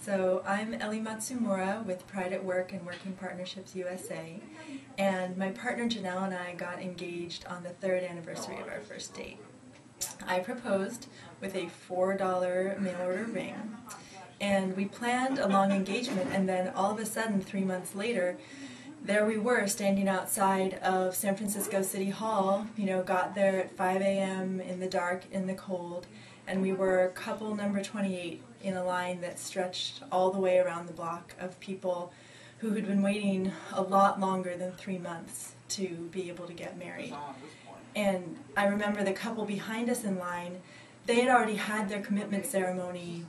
So I'm Elly Matsumura with Pride at Work and Working Partnerships USA, and my partner Janelle and I got engaged on the 3rd anniversary of our first date. I proposed with a $4 mail-order ring, and we planned a long engagement, and then all of a sudden, 3 months later, there we were standing outside of San Francisco City Hall, got there at 5 a.m. in the dark, in the cold, and we were couple number 28 in a line that stretched all the way around the block of people who had been waiting a lot longer than 3 months to be able to get married. And I remember the couple behind us in line, they had already had their commitment ceremony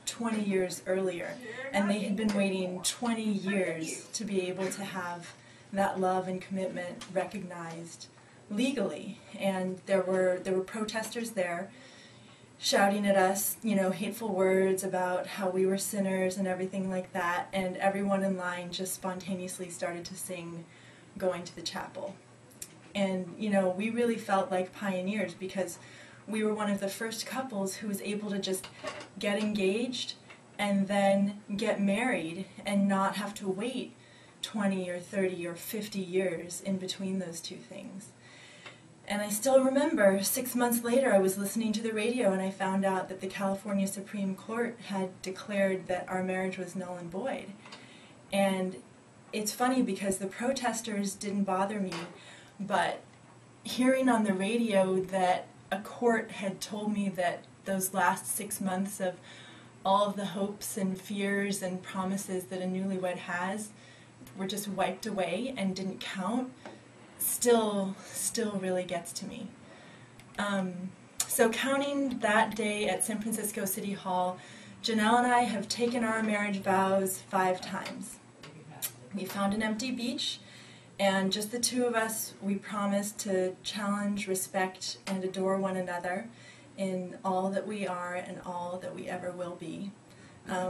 20 years earlier, and they had been waiting 20 years to be able to have that love and commitment recognized legally. And there were protesters there shouting at us, hateful words about how we were sinners and everything like that, and everyone in line just spontaneously started to sing Going to the Chapel. And, we really felt like pioneers because we were one of the first couples who was able to just get engaged and then get married and not have to wait 20 or 30 or 50 years in between those two things. And I still remember 6 months later I was listening to the radio and I found out that the California Supreme Court had declared that our marriage was null and void. And it's funny because the protesters didn't bother me, but hearing on the radio that a court had told me that those last 6 months of all of the hopes and fears and promises that a newlywed has were just wiped away and didn't count still really gets to me. So counting that day at San Francisco City Hall, Janelle and I have taken our marriage vows 5 times. We found an empty beach, and just the two of us, we promised to challenge, respect, and adore one another in all that we are and all that we ever will be.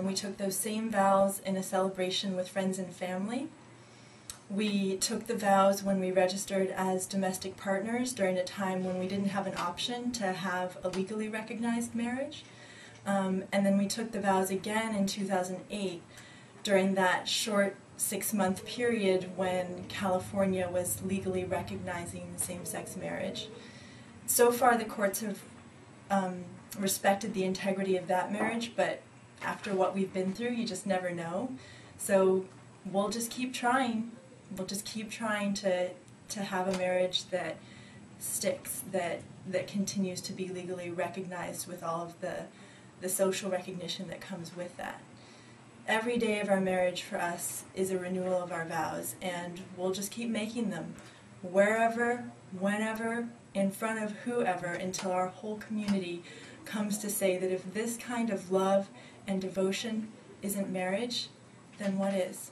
We took those same vows in a celebration with friends and family. We took the vows when we registered as domestic partners during a time when we didn't have an option to have a legally recognized marriage. And then we took the vows again in 2008 during that short 6-month period when California was legally recognizing same-sex marriage. So far the courts have respected the integrity of that marriage, but after what we've been through, you just never know. So we'll just keep trying. We'll just keep trying to have a marriage that sticks, that continues to be legally recognized with all of the social recognition that comes with that. Every day of our marriage for us is a renewal of our vows, and we'll just keep making them wherever, whenever, in front of whoever, until our whole community comes to say that if this kind of love and devotion isn't marriage, then what is?